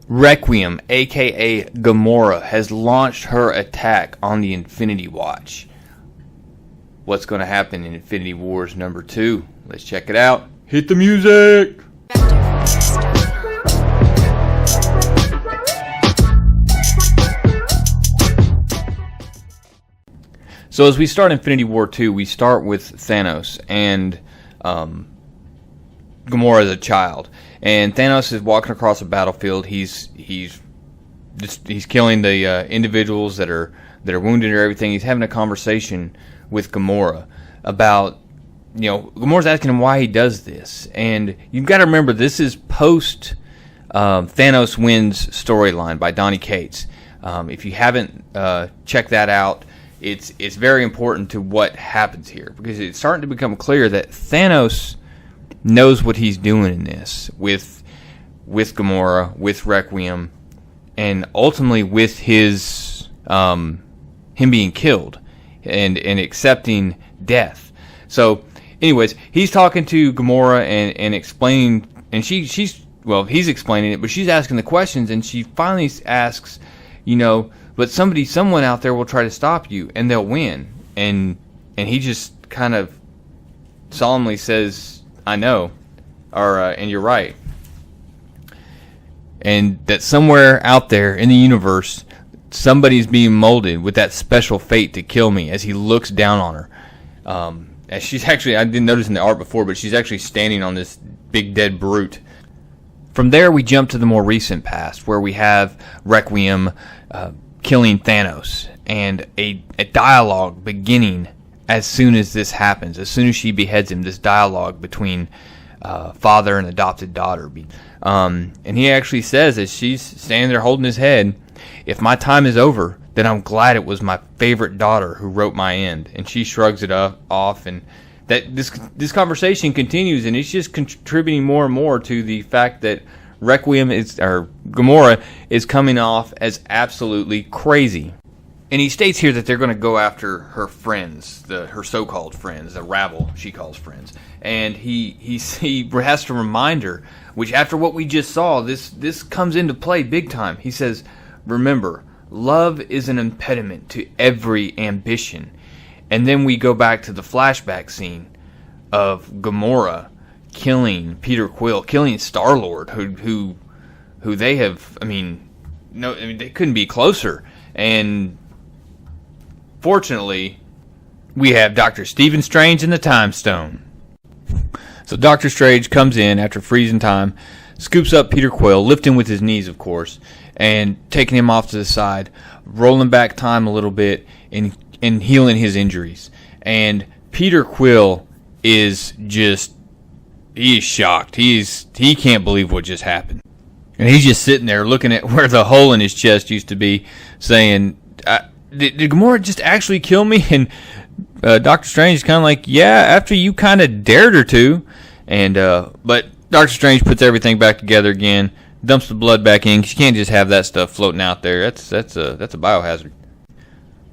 Requiem, aka Gamora, has launched her attack on the Infinity Watch. What's going to happen in Infinity Wars number 2? Let's check it out. Hit the music! So as we start Infinity War 2, we start with Thanos and Gamora as a child. And Thanos is walking across a battlefield. He's killing the individuals that are wounded or everything. He's having a conversation with Gamora about, Gamora's asking him why he does this. And you've got to remember, this is post Thanos Wins storyline by Donny Cates. If you haven't checked that out, it's very important to what happens here, because it's starting to become clear that Thanos knows what he's doing in this with Gamora, with Requiem, and ultimately with his him being killed and accepting death. So, anyways, he's talking to Gamora and explaining, and he's explaining it, but she's asking the questions, and she finally asks, but someone out there will try to stop you, and they'll win. And he just kind of solemnly says, I know, and you're right. And that somewhere out there in the universe, somebody's being molded with that special fate to kill me, as he looks down on her. As she's actually, I didn't notice in the art before, but she's actually standing on this big dead brute. From there, we jump to the more recent past, where we have Requiem killing Thanos, and a dialogue beginning as soon as this happens. As soon as she beheads him, this dialogue between father and adopted daughter. And he actually says, as she's standing there holding his head, if my time is over, then I'm glad it was my favorite daughter who wrote my end. And she shrugs it off, and that this conversation continues, and it's just contributing more and more to the fact that Gamora is coming off as absolutely crazy. And he states here that they're going to go after her friends, her so-called friends, the rabble she calls friends. And he has to remind her, which after what we just saw, this comes into play big time. He says, remember, love is an impediment to every ambition. And then we go back to the flashback scene of Gamora killing Peter Quill, killing StarLord, who they have, they couldn't be closer. And fortunately, we have Dr. Stephen Strange and the Time Stone. So Dr. Strange comes in after freezing time, scoops up Peter Quill, lifting with his knees, of course, and taking him off to the side, rolling back time a little bit and healing his injuries. And Peter Quill is he is shocked. He can't believe what just happened. And he's just sitting there looking at where the hole in his chest used to be, saying, did Gamora just actually kill me? And Doctor Strange is kind of like, yeah, after you kind of dared her to. And but Doctor Strange puts everything back together again, dumps the blood back in, 'cause you can't just have that stuff floating out there. That's a biohazard.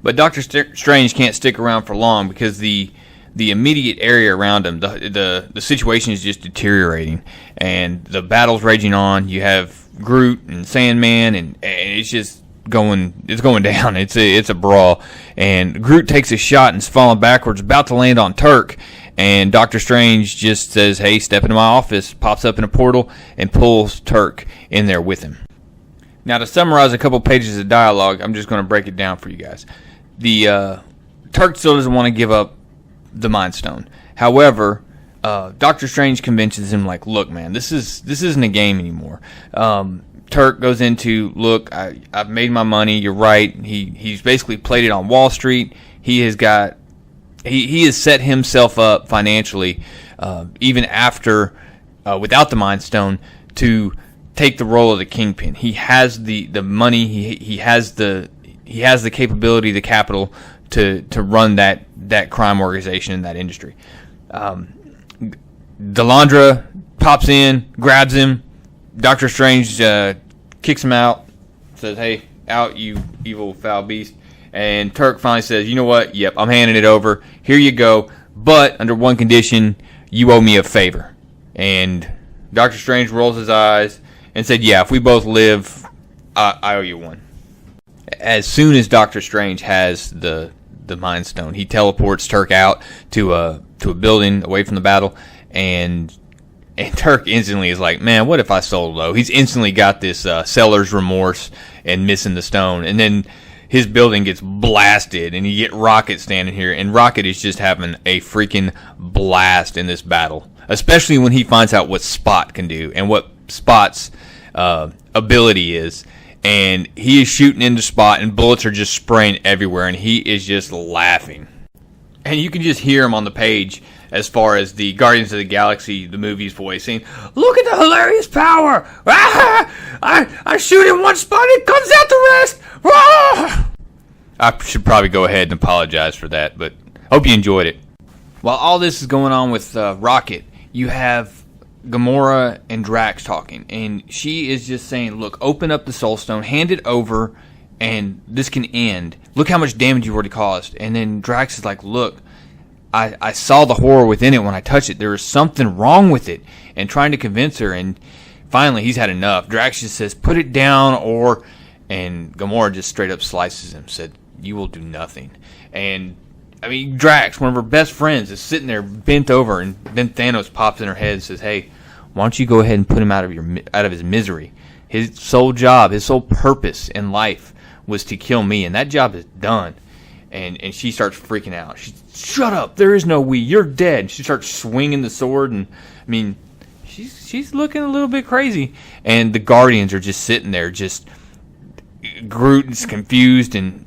But Doctor Strange can't stick around for long, because the immediate area around him, the situation is just deteriorating, and the battle's raging on. You have Groot and Sandman, and it's just going down. It's a brawl, and Groot takes a shot and is falling backwards, about to land on Turk, and Doctor Strange just says, hey, step into my office, pops up in a portal, and pulls Turk in there with him. Now, to summarize a couple pages of dialogue, I'm just going to break it down for you guys. The Turk still doesn't want to give up the Mind Stone. However, Doctor Strange convinces him, like, look, man, this isn't a game anymore. Turk goes into, look, I've made my money. You're right. He's basically played it on Wall Street. He has set himself up financially, even after without the Mind Stone, to take the role of the Kingpin. He has the money. He has the capability, the capital to run that crime organization in that industry. Delandra pops in, grabs him. Doctor Strange kicks him out, says, hey, out, you evil foul beast. And Turk finally says, you know what? Yep, I'm handing it over. Here you go. But under one condition, you owe me a favor. And Doctor Strange rolls his eyes and said, yeah, if we both live I owe you one. As soon as Doctor Strange has the Mind Stone, he teleports Turk out to a building away from the battle, and Turk instantly is like, man, what if I sold low? He's instantly got this seller's remorse and missing the stone, and then his building gets blasted, and you get Rocket standing here, and Rocket is just having a freaking blast in this battle, especially when he finds out what Spot can do and what Spot's ability is. And he is shooting into Spot, and bullets are just spraying everywhere, and he is just laughing. And you can just hear him on the page as far as the Guardians of the Galaxy, the movie's voice, saying, look at the hilarious power! Ah! I shoot in one spot, it comes out the rest! Ah! I should probably go ahead and apologize for that, but hope you enjoyed it. While all this is going on with Rocket, you have Gamora and Drax talking, and she is just saying, look, open up the Soul Stone, hand it over, and this can end. Look how much damage you've already caused. And then Drax is like, look, I saw the horror within it when I touched it. There is something wrong with it, and trying to convince her, and finally he's had enough. Drax just says, put it down, and Gamora just straight up slices him, said, you will do nothing. And I mean, Drax, one of her best friends, is sitting there bent over, and then Thanos pops in her head and says, hey, why don't you go ahead and put him out of his misery? His sole job, his sole purpose in life was to kill me, and that job is done. And she starts freaking out. She, shut up, there is no we, you're dead. She starts swinging the sword, and I mean, she's looking a little bit crazy. And the Guardians are just sitting there, just Groot is confused, and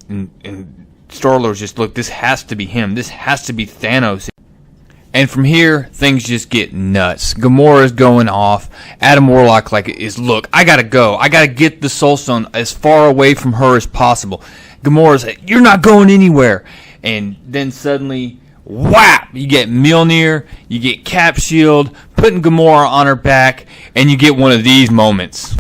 StarLord's just, look, this has to be him. This has to be Thanos. And from here, things just get nuts. Gamora's going off. Adam Warlock is, look, I gotta go. I gotta get the Soul Stone as far away from her as possible. Gamora's like, you're not going anywhere. And then suddenly, whap! You get Mjolnir, you get Cap Shield, putting Gamora on her back, and you get one of these moments.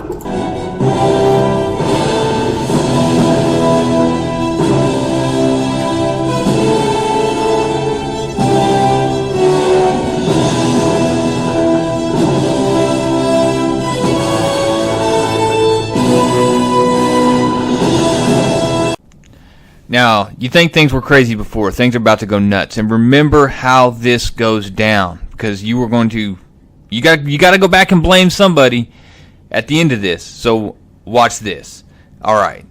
Now, you think things were crazy before. Things are about to go nuts. And remember how this goes down. Because you were going to... You got to go back and blame somebody at the end of this. So, watch this. Alright.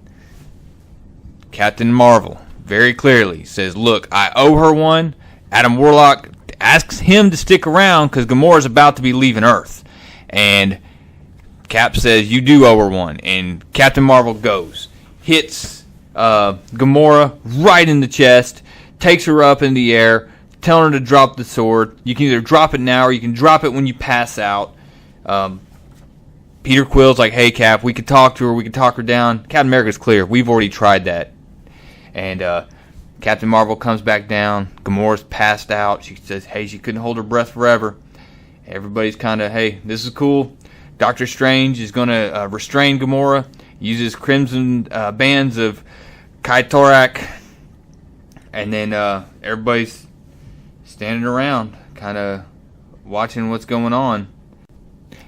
Captain Marvel very clearly says, look, I owe her one. Adam Warlock asks him to stick around because Gamora's about to be leaving Earth. And Cap says, you do owe her one. And Captain Marvel goes. Hits Gamora right in the chest, takes her up in the air, telling her to drop the sword. You can either drop it now or you can drop it when you pass out. Peter Quill's like, hey Cap, we could talk to her, we could talk her down. Captain America's clear, we've already tried that. And Captain Marvel comes back down. Gamora's passed out. She says, hey, she couldn't hold her breath forever. Everybody's kind of, hey, this is cool. Doctor Strange is going to restrain Gamora, uses crimson bands of Kaitorak, and then everybody's standing around, kind of watching what's going on.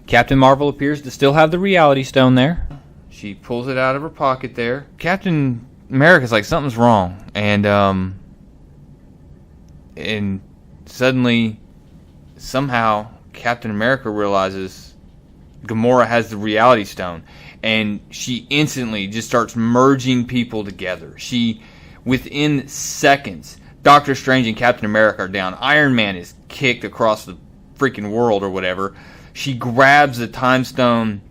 Captain Marvel appears to still have the Reality Stone there. She pulls it out of her pocket there. Captain America's like, something's wrong, and suddenly, somehow, Captain America realizes Gamora has the Reality Stone. And she instantly just starts merging people together. Within seconds, Doctor Strange and Captain America are down. Iron Man is kicked across the freaking world or whatever. She grabs the Time Stone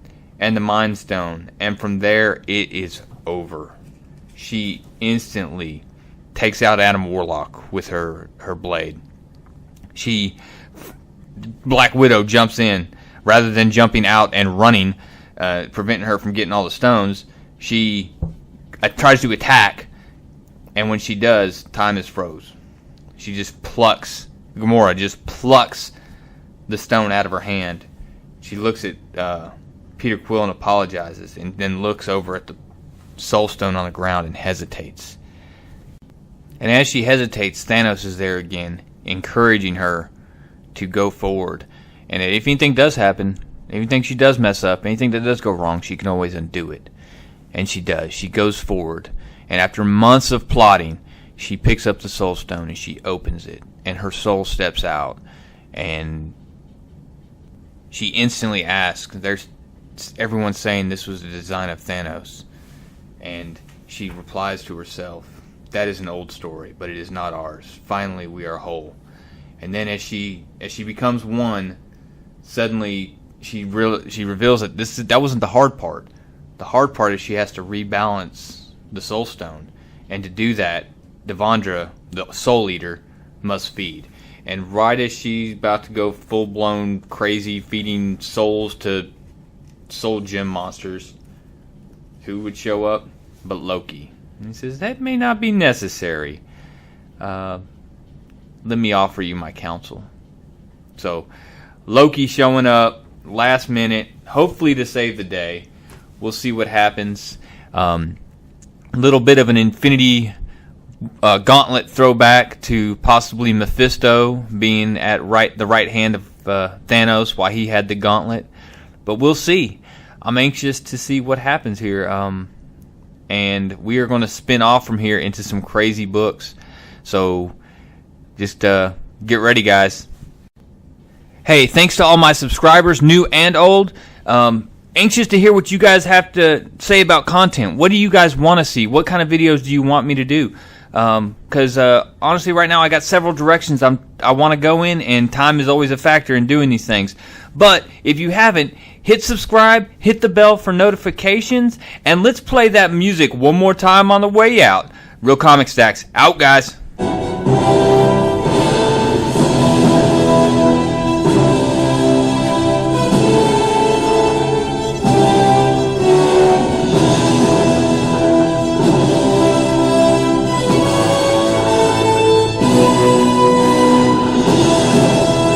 and the Mind Stone. And from there, it is over. She instantly takes out Adam Warlock with her blade. Black Widow jumps in. Rather than jumping out and running, preventing her from getting all the stones, she tries to attack, and when she does, time is froze. She just Gamora just plucks the stone out of her hand. She looks at Peter Quill and apologizes, and then looks over at the Soul Stone on the ground and hesitates. And as she hesitates, Thanos is there again, encouraging her to go forward. And if anything does happen, anything she does mess up, anything that does go wrong, she can always undo it. And she does. She goes forward. And after months of plotting, she picks up the Soul Stone and she opens it. And her soul steps out. And she instantly asks, everyone's saying this was the design of Thanos. And she replies to herself, that is an old story, but it is not ours. Finally, we are whole. And then as she becomes one, suddenly she reveals that that wasn't the hard part. The hard part is she has to rebalance the Soul Stone. And to do that, Devondra, the Soul Eater, must feed. And right as she's about to go full-blown crazy, feeding souls to soul gem monsters, who would show up but Loki? And he says, that may not be necessary. Let me offer you my counsel. So, Loki showing up last minute, hopefully to save the day. We'll see what happens. A little bit of an Infinity Gauntlet throwback to possibly Mephisto being at the right hand of Thanos while he had the gauntlet. But we'll see. I'm anxious to see what happens here. And we are going to spin off from here into some crazy books. So just get ready, guys. Hey, thanks to all my subscribers, new and old. Anxious to hear what you guys have to say about content. What do you guys want to see? What kind of videos do you want me to do? Because honestly, right now I got several directions I want to go in, and time is always a factor in doing these things. But if you haven't, hit subscribe, hit the bell for notifications, and let's play that music one more time on the way out. Real Comic Stacks, out, guys.